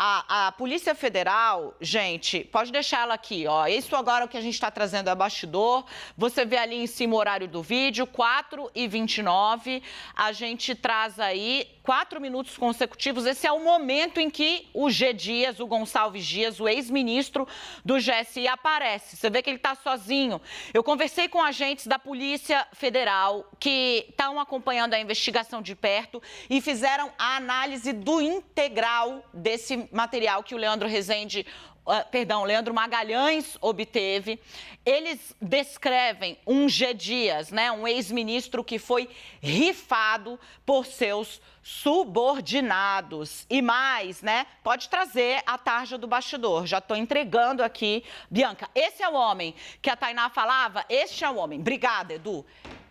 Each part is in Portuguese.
A Polícia Federal, gente, pode deixar ela aqui, ó. Isso agora o que a gente está trazendo é bastidor. Você vê ali em cima o horário do vídeo, 4h29. A gente traz aí 4 minutos consecutivos. Esse é o momento em que o G. Dias, o Gonçalves Dias, o ex-ministro do GSI, aparece. Você vê que ele está sozinho. Eu conversei com agentes da Polícia Federal que estão acompanhando a investigação de perto e fizeram a análise do integral desse material que o Leandro Magalhães obteve. Eles descrevem um G. Dias, né, um ex-ministro que foi rifado por seus subordinados. E mais, né, pode trazer a tarja do bastidor. Já estou entregando aqui. Bianca, esse é o homem que a Tainá falava? Este é o homem. Obrigada, Edu.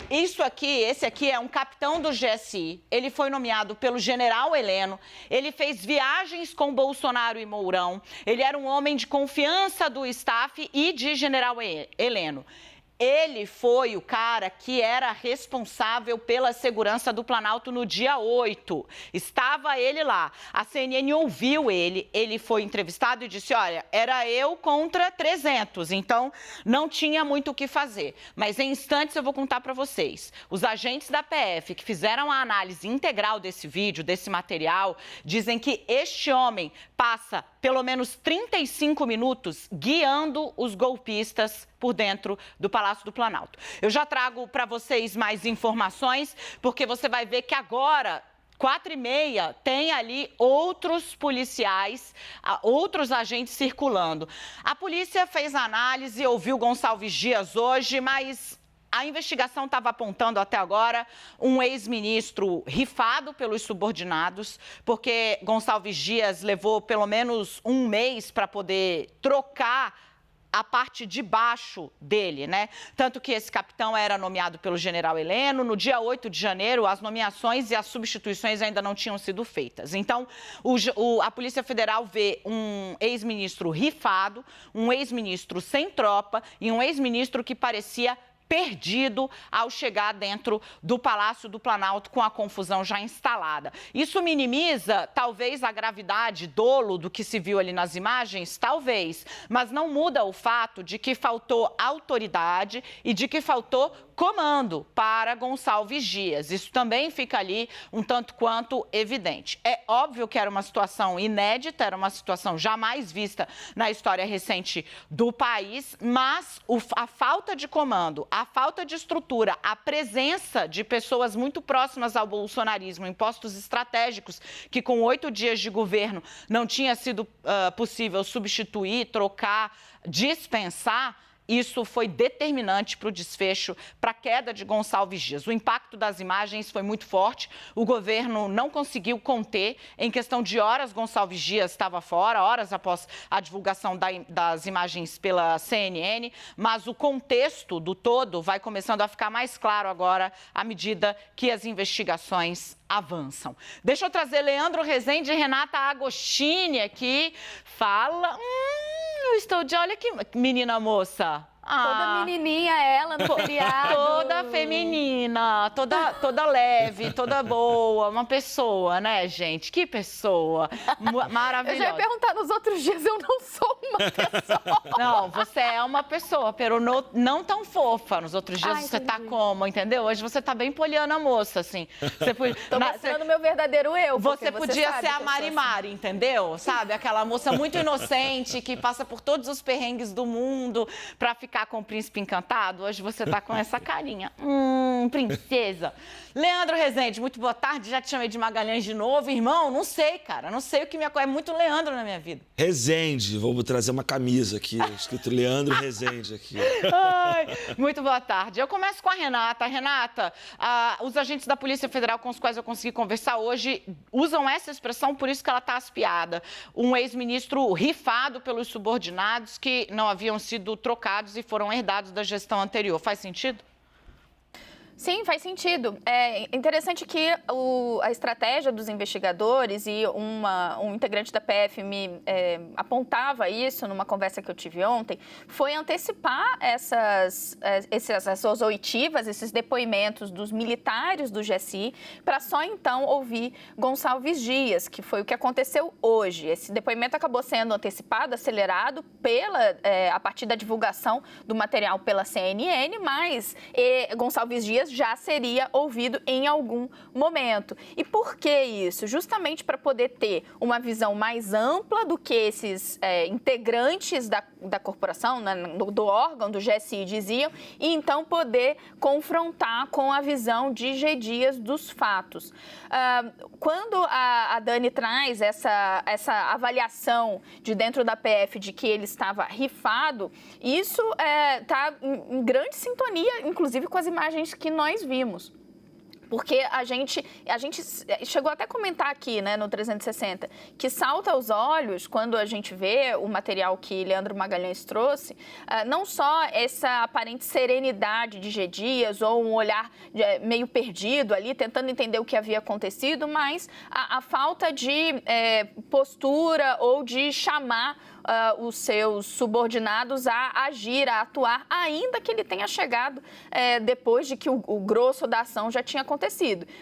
Esse aqui é um capitão do GSI, ele foi nomeado pelo general Heleno, ele fez viagens com Bolsonaro e Mourão, ele era um homem de confiança do staff e de general Heleno. Ele foi o cara que era responsável pela segurança do Planalto no dia 8. Estava ele lá. A CNN ouviu ele, ele foi entrevistado e disse, olha, era eu contra 300, então não tinha muito o que fazer. Mas em instantes eu vou contar para vocês. Os agentes da PF que fizeram a análise integral desse vídeo, desse material, dizem que este homem passa pelo menos 35 minutos guiando os golpistas por dentro do Palácio do Planalto. Eu já trago para vocês mais informações, porque você vai ver que agora, 4h30, tem ali outros policiais, outros agentes circulando. A polícia fez a análise, ouviu Gonçalves Dias hoje, mas a investigação estava apontando até agora um ex-ministro rifado pelos subordinados, porque Gonçalves Dias levou pelo menos um mês para poder trocar a parte de baixo dele, né? Tanto que esse capitão era nomeado pelo general Heleno. No dia 8 de janeiro, as nomeações e as substituições ainda não tinham sido feitas. Então, a Polícia Federal vê um ex-ministro rifado, um ex-ministro sem tropa e um ex-ministro que parecia perdido ao chegar dentro do Palácio do Planalto com a confusão já instalada. Isso minimiza, talvez, a gravidade, dolo do que se viu ali nas imagens? Talvez, mas não muda o fato de que faltou autoridade e de que faltou comando para Gonçalves Dias. Isso também fica ali um tanto quanto evidente. É óbvio que era uma situação inédita, era uma situação jamais vista na história recente do país, mas a falta de comando, a falta de estrutura, a presença de pessoas muito próximas ao bolsonarismo em postos estratégicos que com 8 dias de governo não tinha sido possível substituir, trocar, dispensar, isso foi determinante para o desfecho, para a queda de Gonçalves Dias. O impacto das imagens foi muito forte, o governo não conseguiu conter. Em questão de horas, Gonçalves Dias estava fora, horas após a divulgação das imagens pela CNN, mas o contexto do todo vai começando a ficar mais claro agora à medida que as investigações avançam. Deixa eu trazer Leandro Rezende e Renata Agostini aqui. Fala... eu estou de... Olha que menina moça. Toda menininha ela no feriado. Toda feminina, toda leve, toda boa. Uma pessoa, né, gente? Que pessoa maravilhosa. Eu já ia perguntar, nos outros dias eu não sou uma pessoa. Não, você é uma pessoa, pero não tão fofa. Nos outros dias você tá como, entendeu? Hoje você tá bem poliana moça, assim. Tô mostrando meu verdadeiro eu. Você podia ser a Mari Mari, entendeu? Sabe? Aquela moça muito inocente que passa por todos os perrengues do mundo pra ficar com o príncipe encantado. Hoje você tá com essa carinha. Princesa. Leandro Rezende, muito boa tarde. Já te chamei de Magalhães de novo. Irmão, não sei, cara. Não sei o que me ocorre. É muito Leandro na minha vida. Rezende. Vou trazer uma camisa aqui, escrito Leandro Rezende aqui. Ai, muito boa tarde. Eu começo com a Renata. Renata, os agentes da Polícia Federal com os quais eu consegui conversar hoje usam essa expressão, por isso que ela está aspiada. Um ex-ministro rifado pelos subordinados que não haviam sido trocados e foram herdados da gestão anterior. Faz sentido? Sim, faz sentido. É interessante que a estratégia dos investigadores e um integrante da PF me apontava isso numa conversa que eu tive ontem, foi antecipar essas oitivas, esses depoimentos dos militares do GSI, para só então ouvir Gonçalves Dias, que foi o que aconteceu hoje. Esse depoimento acabou sendo antecipado, acelerado a partir da divulgação do material pela CNN, mas Gonçalves Dias já seria ouvido em algum momento. E por que isso? Justamente para poder ter uma visão mais ampla do que esses integrantes da corporação, né, do órgão, do GSI diziam, e então poder confrontar com a visão de G. Dias dos fatos. Quando a Dani traz essa avaliação de dentro da PF de que ele estava rifado, isso está em grande sintonia, inclusive com as imagens que nós vimos. Porque a gente chegou até a comentar aqui, né, no 360, que salta aos olhos, quando a gente vê o material que Leandro Magalhães trouxe, não só essa aparente serenidade de G. Dias ou um olhar meio perdido ali, tentando entender o que havia acontecido, mas a falta de postura ou de chamar os seus subordinados a agir, a atuar, ainda que ele tenha chegado depois de que o grosso da ação já tinha acontecido.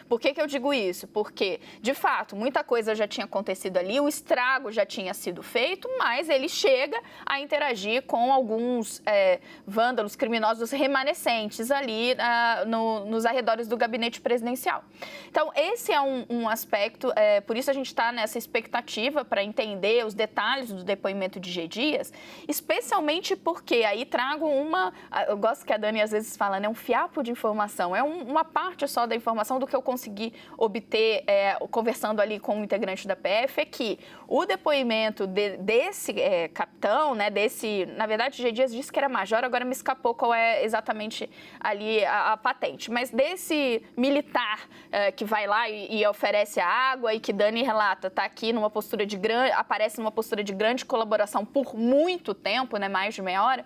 Por que eu digo isso? Porque, de fato, muita coisa já tinha acontecido ali, o estrago já tinha sido feito, mas ele chega a interagir com alguns vândalos criminosos remanescentes ali nos arredores do gabinete presidencial. Então, esse é um aspecto, por isso a gente está nessa expectativa para entender os detalhes do depoimento de G. Dias, especialmente porque aí trago eu gosto que a Dani às vezes fala, né, um fiapo de informação, uma parte só da informação do que eu consegui obter conversando ali com um integrante da PF, é que o depoimento desse capitão, né, na verdade G. Dias disse que era major, agora me escapou qual é exatamente ali a patente, mas desse militar que vai lá e oferece a água e que Dani relata, está aqui aparece numa postura de grande colaboração por muito tempo, né, mais de meia hora,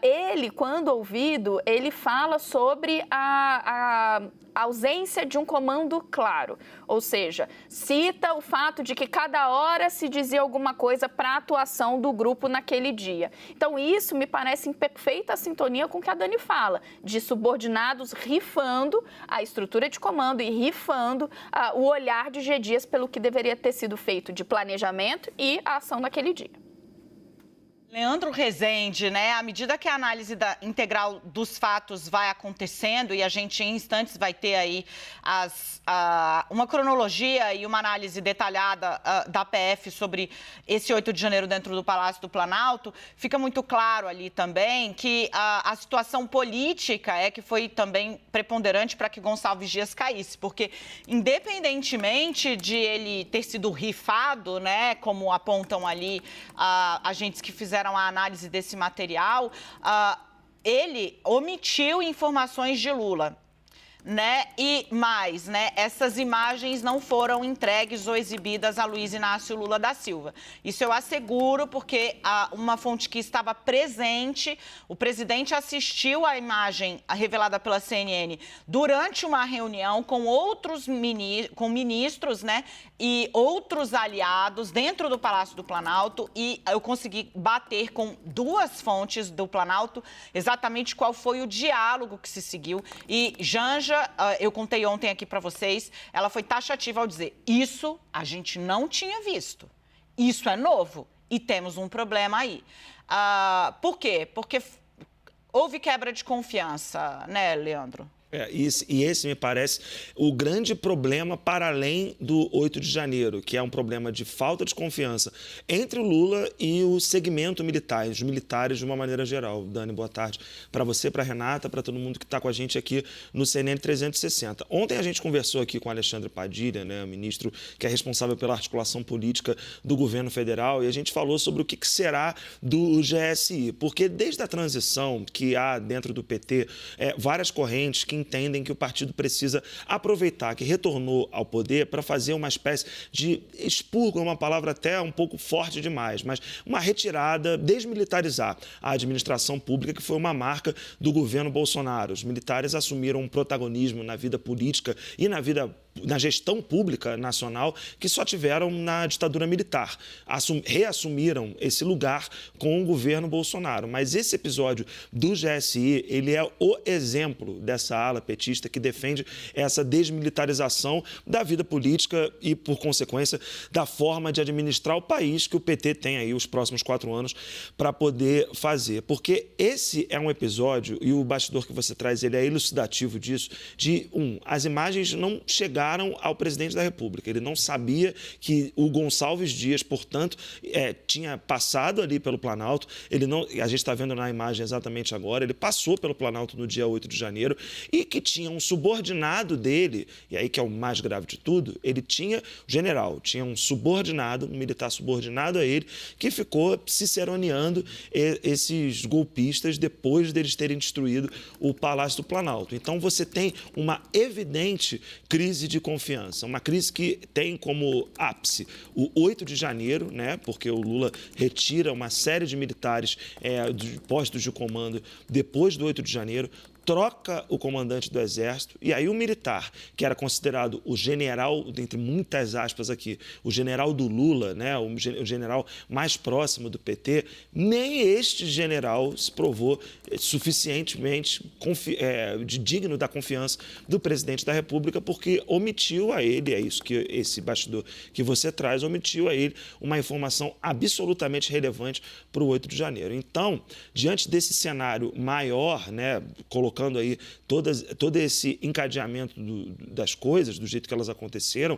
ele, quando ouvido, ele fala sobre a ausência de um comando claro, ou seja, cita o fato de que cada hora se dizia alguma coisa para a atuação do grupo naquele dia. Então, isso me parece em perfeita sintonia com o que a Dani fala, de subordinados rifando a estrutura de comando e rifando o olhar de G. Dias pelo que deveria ter sido feito de planejamento e a ação daquele dia. Leandro Rezende, né? À medida que a análise integral dos fatos vai acontecendo e a gente em instantes vai ter aí uma cronologia e uma análise detalhada da PF sobre esse 8 de janeiro dentro do Palácio do Planalto, fica muito claro ali também que a situação política que foi também preponderante para que Gonçalves Dias caísse, porque independentemente de ele ter sido rifado, né, como apontam ali agentes que fizeram a análise desse material, ele omitiu informações de Lula, né? E mais, né? Essas imagens não foram entregues ou exibidas a Luiz Inácio Lula da Silva. Isso eu asseguro porque uma fonte que estava presente, o presidente assistiu à imagem revelada pela CNN durante uma reunião com com ministros, né? E outros aliados dentro do Palácio do Planalto, e eu consegui bater com duas fontes do Planalto exatamente qual foi o diálogo que se seguiu. E Janja, eu contei ontem aqui para vocês, ela foi taxativa ao dizer, isso a gente não tinha visto, isso é novo e temos um problema aí. Por quê? Porque houve quebra de confiança, né, Leandro? Esse me parece o grande problema para além do 8 de janeiro, que é um problema de falta de confiança entre o Lula e o segmento militar, os militares de uma maneira geral. Dani, boa tarde para você, para a Renata, para todo mundo que está com a gente aqui no CNN 360. Ontem a gente conversou aqui com o Alexandre Padilha, né, o ministro que é responsável pela articulação política do governo federal, e a gente falou sobre o que será do GSI, porque desde a transição que há dentro do PT, várias correntes que entendem que o partido precisa aproveitar que retornou ao poder para fazer uma espécie de expurgo, é uma palavra até um pouco forte demais, mas uma retirada, desmilitarizar a administração pública, que foi uma marca do governo Bolsonaro. Os militares assumiram um protagonismo na vida política e na gestão pública nacional que só tiveram na ditadura militar. Reassumiram esse lugar com o governo Bolsonaro. Mas esse episódio do GSI, ele é o exemplo dessa ala petista que defende essa desmilitarização da vida política e, por consequência, da forma de administrar o país que o PT tem aí os próximos 4 anos para poder fazer. Porque esse é um episódio, e o bastidor que você traz, ele é elucidativo disso, as imagens não chegaram ao presidente da República. Ele não sabia que o Gonçalves Dias, portanto, tinha passado ali pelo Planalto. A gente está vendo na imagem exatamente agora, ele passou pelo Planalto no dia 8 de janeiro e que tinha um subordinado dele, e aí que é o mais grave de tudo, tinha um subordinado, um militar subordinado a ele, que ficou ciceroneando esses golpistas depois deles terem destruído o Palácio do Planalto. Então, você tem uma evidente crise de confiança, uma crise que tem como ápice o 8 de janeiro, né, porque o Lula retira uma série de militares de postos de comando depois do 8 de janeiro, troca o comandante do Exército, e aí o militar, que era considerado o general, entre muitas aspas aqui, o general do Lula, né, o general mais próximo do PT, nem este general se provou suficientemente digno da confiança do presidente da República, porque omitiu a ele, é isso que esse bastidor que você traz, omitiu a ele uma informação absolutamente relevante para o 8 de janeiro. Então, diante desse cenário maior, né, colocando aí todo esse encadeamento das coisas, do jeito que elas aconteceram,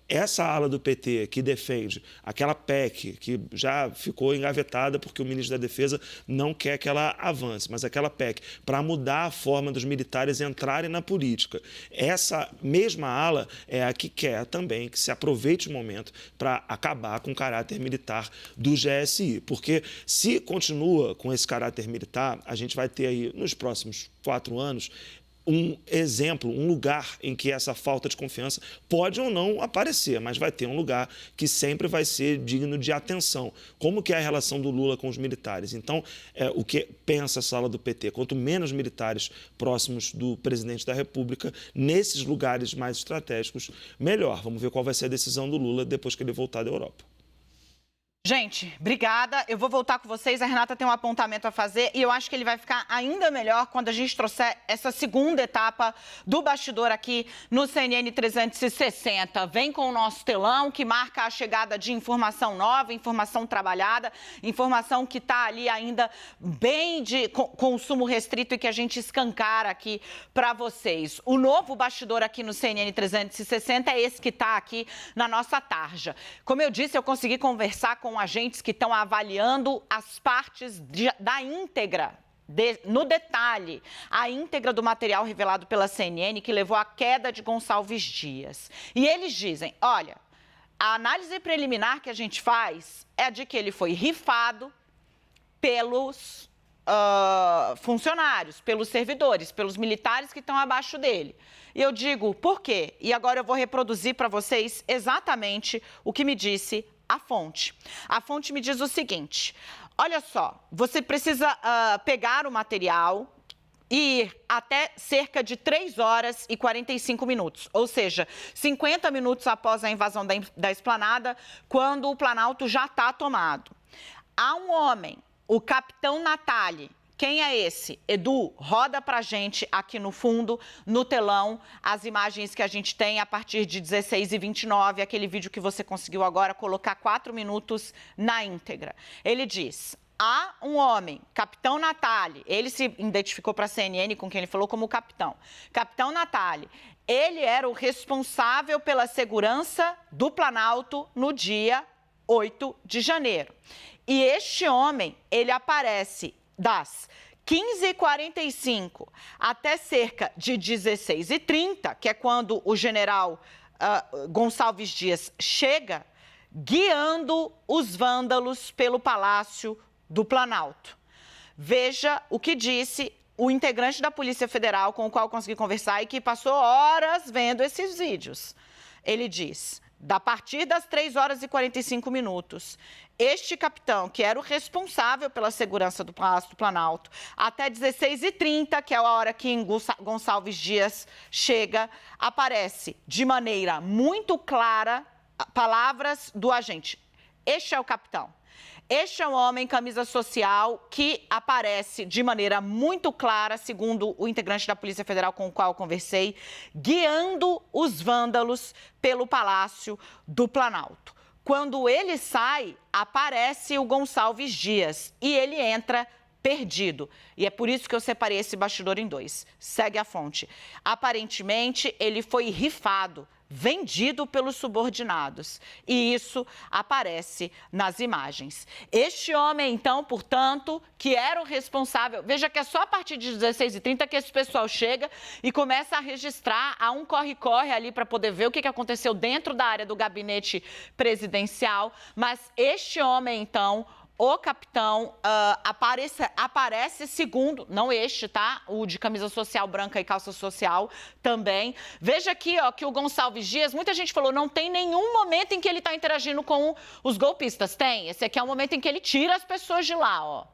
essa ala do PT que defende aquela PEC, que já ficou engavetada porque o ministro da Defesa não quer que ela avance, mas aquela PEC para mudar a forma dos militares entrarem na política, essa mesma ala é a que quer também que se aproveite o momento para acabar com o caráter militar do GSI, porque se continua com esse caráter militar, a gente vai ter aí nos próximos 4 anos um exemplo, um lugar em que essa falta de confiança pode ou não aparecer, mas vai ter um lugar que sempre vai ser digno de atenção. Como que é a relação do Lula com os militares? Então, o que pensa essa ala do PT? Quanto menos militares próximos do presidente da República, nesses lugares mais estratégicos, melhor. Vamos ver qual vai ser a decisão do Lula depois que ele voltar da Europa. Gente, obrigada. Eu vou voltar com vocês. A Renata tem um apontamento a fazer e eu acho que ele vai ficar ainda melhor quando a gente trouxer essa segunda etapa do bastidor aqui no CNN 360. Vem com o nosso telão que marca a chegada de informação nova, informação trabalhada, informação que está ali ainda bem de consumo restrito e que a gente escancara aqui para vocês. O novo bastidor aqui no CNN 360 é esse que está aqui na nossa tarja. Como eu disse, eu consegui conversar com agentes que estão avaliando as partes da íntegra, no detalhe, a íntegra do material revelado pela CNN que levou à queda de Gonçalves Dias. E eles dizem, olha, a análise preliminar que a gente faz é a de que ele foi rifado pelos funcionários, pelos servidores, pelos militares que estão abaixo dele. E eu digo, por quê? E agora eu vou reproduzir para vocês exatamente o que me disse a fonte. A fonte me diz o seguinte, olha só, você precisa pegar o material e ir até cerca de 3 horas e 45 minutos, ou seja, 50 minutos após a invasão da esplanada, quando o Planalto já está tomado. Há um homem, o capitão Natali. Quem é esse? Edu, roda pra gente aqui no fundo, no telão, as imagens que a gente tem a partir de 16h29, aquele vídeo que você conseguiu agora colocar 4 minutos na íntegra. Ele diz, há um homem, capitão Natali, ele se identificou para a CNN com quem ele falou como capitão. Capitão Natali, ele era o responsável pela segurança do Planalto no dia 8 de janeiro. E este homem, ele aparece das 15h45 até cerca de 16h30, que é quando o general Gonçalves Dias chega, guiando os vândalos pelo Palácio do Planalto. Veja o que disse o integrante da Polícia Federal com o qual eu consegui conversar e que passou horas vendo esses vídeos. Ele diz, a partir das 3 horas e 45 minutos, este capitão, que era o responsável pela segurança do Palácio do Planalto, até 16h30, que é a hora que Gonçalves Dias chega, aparece de maneira muito clara palavras do agente. Este é o capitão. Este é um homem camisa social que aparece de maneira muito clara, segundo o integrante da Polícia Federal com o qual eu conversei, guiando os vândalos pelo Palácio do Planalto. Quando ele sai, aparece o Gonçalves Dias e ele entra perdido. E é por isso que eu separei esse bastidor em 2. Segue a fonte. Aparentemente, ele foi rifado, vendido pelos subordinados. E isso aparece nas imagens. Este homem, então, portanto, que era o responsável... Veja que é só a partir de 16h30 que esse pessoal chega e começa a registrar, há um corre-corre ali para poder ver o que aconteceu dentro da área do gabinete presidencial. Mas este homem, então... O capitão aparece segundo, não este, tá? O de camisa social branca e calça social também. Veja aqui, ó, que o Gonçalves Dias, muita gente falou, não tem nenhum momento em que ele está interagindo com os golpistas. Tem, esse aqui é o momento em que ele tira as pessoas de lá, ó.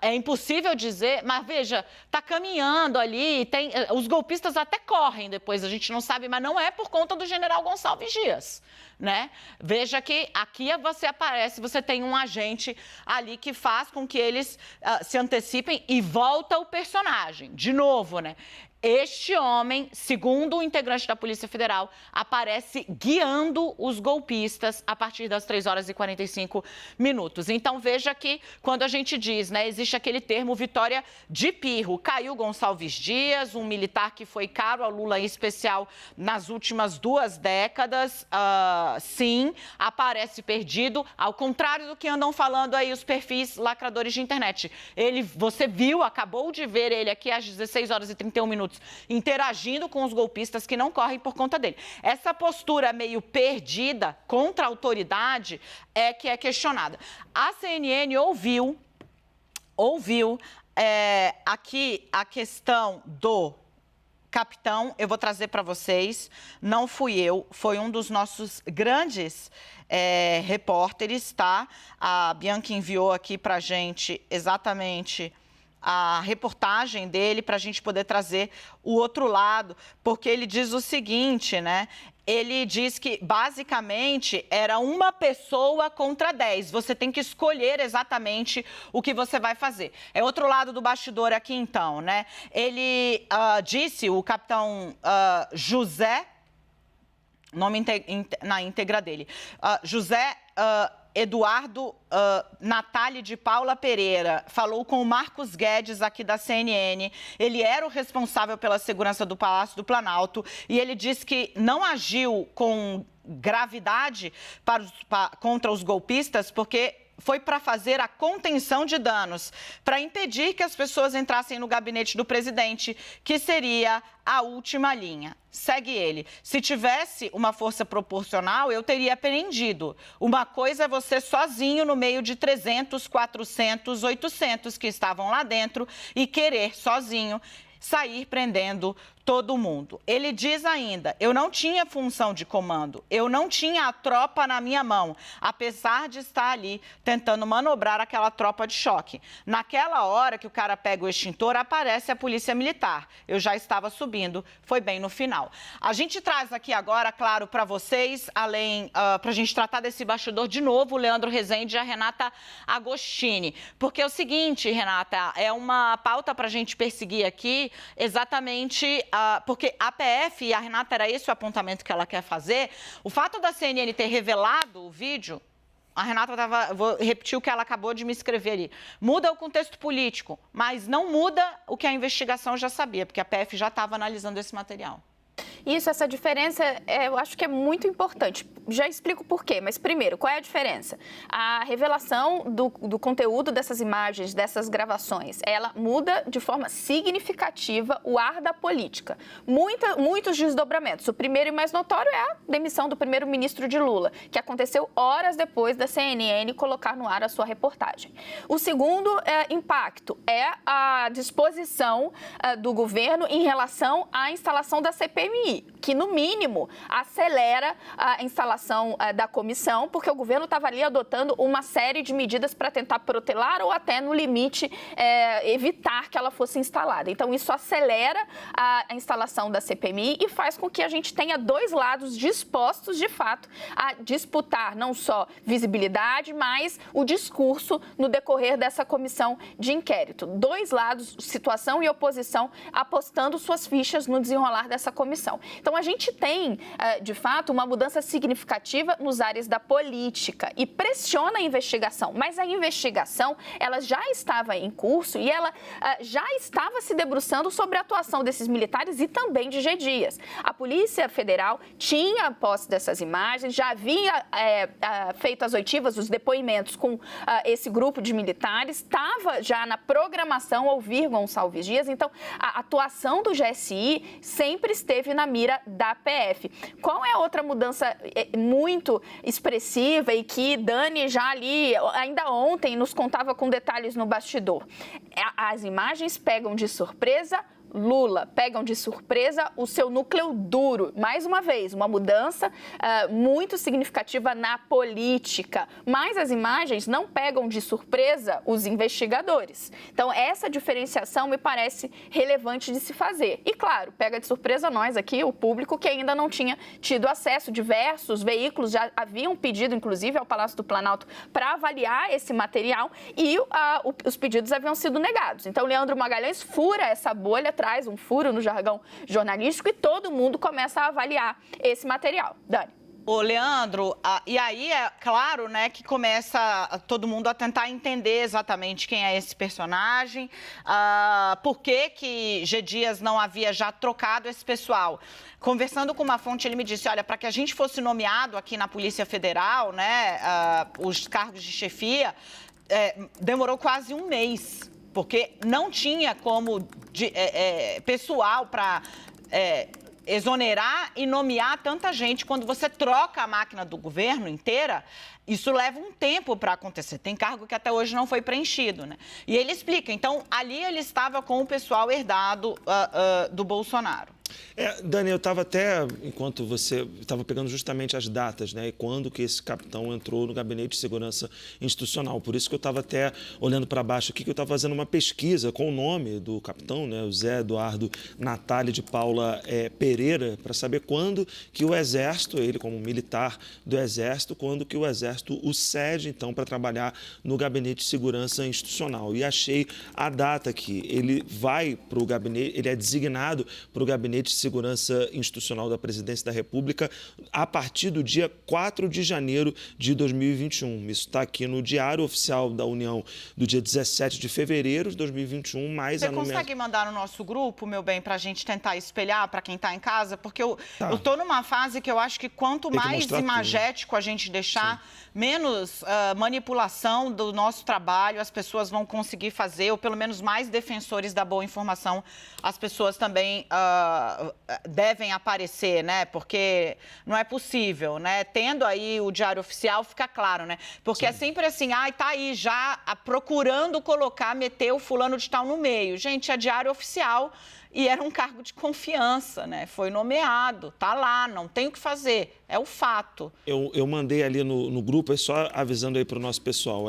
É impossível dizer, mas veja, está caminhando ali, os golpistas até correm depois, a gente não sabe, mas não é por conta do general Gonçalves Dias, né? Veja que aqui você aparece, você tem um agente ali que faz com que eles se antecipem e volta o personagem, de novo, né? Este homem, segundo o integrante da Polícia Federal, aparece guiando os golpistas a partir das 3 horas e 45 minutos. Então, veja que quando a gente diz, né, existe aquele termo vitória de pirro. Caiu Gonçalves Dias, um militar que foi caro ao Lula, em especial nas últimas 2 décadas. Sim, aparece perdido, ao contrário do que andam falando aí os perfis lacradores de internet. Você viu, acabou de ver ele aqui às 16 horas e 31 minutos. Interagindo com os golpistas que não correm por conta dele. Essa postura meio perdida contra a autoridade é que é questionada. A CNN ouviu aqui a questão do capitão, eu vou trazer para vocês, não fui eu, foi um dos nossos grandes repórteres, tá? A Bianca enviou aqui para a gente exatamente a reportagem dele para a gente poder trazer o outro lado, porque ele diz o seguinte, né? Ele diz que, basicamente, era uma pessoa contra 10. Você tem que escolher exatamente o que você vai fazer. É outro lado do bastidor aqui, então, né? Ele disse, o capitão José, nome na íntegra dele, José Eduardo Natália de Paula Pereira falou com o Marcos Guedes aqui da CNN. Ele era o responsável pela segurança do Palácio do Planalto e ele disse que não agiu com gravidade contra os golpistas porque foi para fazer a contenção de danos, para impedir que as pessoas entrassem no gabinete do presidente, que seria a última linha. Segue ele. Se tivesse uma força proporcional, eu teria prendido. Uma coisa é você sozinho no meio de 300, 400, 800 que estavam lá dentro e querer sozinho sair prendendo todo mundo. Ele diz ainda, eu não tinha função de comando, eu não tinha a tropa na minha mão, apesar de estar ali tentando manobrar aquela tropa de choque. Naquela hora que o cara pega o extintor, aparece a polícia militar. Eu já estava subindo, foi bem no final. A gente traz aqui agora, claro, para vocês, além, para a gente tratar desse bastidor de novo, o Leandro Rezende e a Renata Agostini. Porque é o seguinte, Renata, é uma pauta para a gente perseguir aqui, exatamente porque a PF, e a Renata, era esse o apontamento que ela quer fazer, o fato da CNN ter revelado o vídeo, a Renata vou repetir o que ela acabou de me escrever ali, muda o contexto político, mas não muda o que a investigação já sabia, porque a PF já estava analisando esse material. Isso, essa diferença, eu acho que é muito importante. Já explico por quê, mas primeiro, qual é a diferença? A revelação do conteúdo dessas imagens, dessas gravações, ela muda de forma significativa o ar da política. Muitos desdobramentos. O primeiro e mais notório é a demissão do primeiro-ministro de Lula, que aconteceu horas depois da CNN colocar no ar a sua reportagem. O segundo impacto é a disposição do governo em relação à instalação da CPMI, que, no mínimo, acelera a instalação da comissão, porque o governo estava ali adotando uma série de medidas para tentar protelar ou até, no limite, evitar que ela fosse instalada. Então, isso acelera a instalação da CPMI e faz com que a gente tenha dois lados dispostos, de fato, a disputar não só visibilidade, mas o discurso no decorrer dessa comissão de inquérito. Dois lados, situação e oposição, apostando suas fichas no desenrolar dessa comissão. Então, a gente tem, de fato, uma mudança significativa nos áreas da política e pressiona a investigação. Mas a investigação, ela já estava em curso e ela já estava se debruçando sobre a atuação desses militares e também de G. Dias. A Polícia Federal tinha posse dessas imagens, já havia feito as oitivas, os depoimentos com esse grupo de militares, estava já na programação ouvir Gonçalves Dias. Então, a atuação do GSI sempre esteve na mira da PF. Qual é a outra mudança muito expressiva e que Dani já ali, ainda ontem, nos contava com detalhes no bastidor? As imagens pegam de surpresa Lula, pegam de surpresa o seu núcleo duro. Mais uma vez, uma mudança muito significativa na política. Mas as imagens não pegam de surpresa os investigadores. Então, essa diferenciação me parece relevante de se fazer. E, claro, pega de surpresa nós aqui, o público, que ainda não tinha tido acesso. Diversos veículos já haviam pedido, inclusive, ao Palácio do Planalto para avaliar esse material e os pedidos haviam sido negados. Então, Leandro Magalhães fura essa bolha, traz um furo no jargão jornalístico e todo mundo começa a avaliar esse material. Dani. Ô, Leandro, e aí é claro, né, que começa todo mundo a tentar entender exatamente quem é esse personagem, por que G. Dias não havia já trocado esse pessoal. Conversando com uma fonte, ele me disse, olha, para que a gente fosse nomeado aqui na Polícia Federal, né, os cargos de chefia, demorou quase um mês. Porque não tinha como pessoal para exonerar e nomear tanta gente. Quando você troca a máquina do governo inteira, isso leva um tempo para acontecer. Tem cargo que até hoje não foi preenchido, né? E ele explica. Então, ali ele estava com o pessoal herdado do Bolsonaro. Dani, eu estava até, enquanto você estava pegando justamente as datas, né, e quando que esse capitão entrou no Gabinete de Segurança Institucional. Por isso que eu estava até olhando para baixo aqui, que eu estava fazendo uma pesquisa com o nome do capitão, né, o Zé Eduardo Natália de Paula Pereira, para saber quando que o Exército, ele como militar do Exército, quando que o Exército o cede, então, para trabalhar no Gabinete de Segurança Institucional. E achei a data aqui. Ele vai para o gabinete, ele é designado para o Gabinete de Segurança Institucional da Presidência da República a partir do dia 4 de janeiro de 2021. Isso está aqui no Diário Oficial da União do dia 17 de fevereiro de 2021, mais Você consegue mandar no nosso grupo, meu bem, para a gente tentar espelhar para quem está em casa? Porque eu estou numa fase que eu acho que quanto mais imagético a gente deixar, menos manipulação do nosso trabalho as pessoas vão conseguir fazer, ou pelo menos mais defensores da boa informação as pessoas também devem aparecer, né? Porque não é possível, né? Tendo aí o Diário Oficial, fica claro, né? Porque é sempre assim, tá aí já procurando meter o fulano de tal no meio. Gente, é Diário Oficial e era um cargo de confiança, né? Foi nomeado, tá lá, não tem o que fazer, é o fato. Eu mandei ali no grupo, só avisando aí para o nosso pessoal,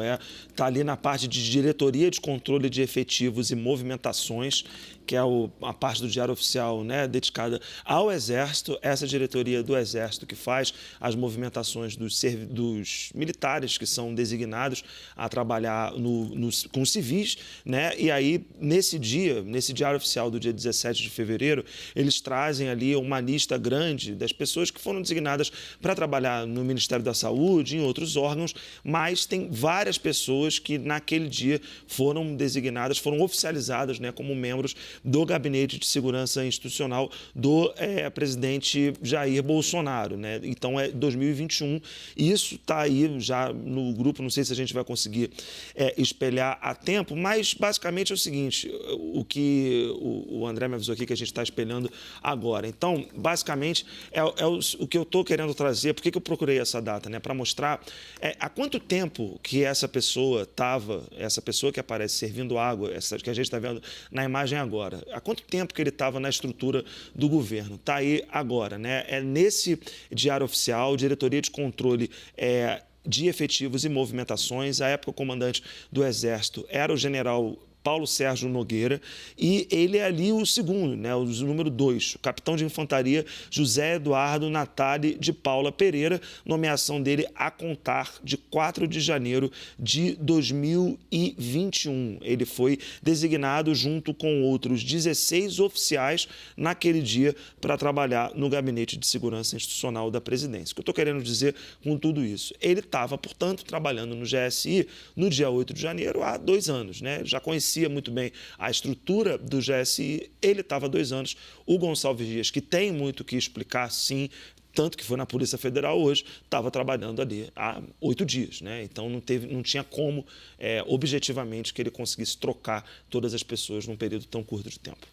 tá ali na parte de diretoria de controle de efetivos e movimentações, que é a parte do Diário Oficial, né, dedicada ao Exército, essa diretoria do Exército que faz as movimentações dos militares que são designados a trabalhar com civis, né, e aí nesse Diário Oficial do dia 17 17 de fevereiro, eles trazem ali uma lista grande das pessoas que foram designadas para trabalhar no Ministério da Saúde, em outros órgãos, mas tem várias pessoas que naquele dia foram designadas, foram oficializadas, né, como membros do Gabinete de Segurança Institucional do presidente Jair Bolsonaro, né? Então é 2021. Isso está aí já no grupo, não sei se a gente vai conseguir espelhar a tempo, mas basicamente é o seguinte, o que o André me avisou aqui que a gente está espelhando agora. Então, basicamente, o que eu estou querendo trazer, por que eu procurei essa data, né? Para mostrar há quanto tempo que essa pessoa que aparece servindo água, essa que a gente está vendo na imagem agora, há quanto tempo que ele estava na estrutura do governo? Está aí agora, né? É nesse Diário Oficial, Diretoria de Controle de Efetivos e Movimentações, à época o comandante do Exército era o general Paulo Sérgio Nogueira, e ele é ali o segundo, né, o número 2, o capitão de infantaria José Eduardo Natali de Paula Pereira, nomeação dele a contar de 4 de janeiro de 2021. Ele foi designado junto com outros 16 oficiais naquele dia para trabalhar no Gabinete de Segurança Institucional da Presidência. O que eu estou querendo dizer com tudo isso? Ele estava, portanto, trabalhando no GSI no dia 8 de janeiro há 2 anos, né? Já conhecia muito bem a estrutura do GSI, ele estava há 2 anos. O Gonçalves Dias, que tem muito o que explicar, sim, tanto que foi na Polícia Federal hoje, estava trabalhando ali há 8 dias, né? Então não tinha como, objetivamente, que ele conseguisse trocar todas as pessoas num período tão curto de tempo.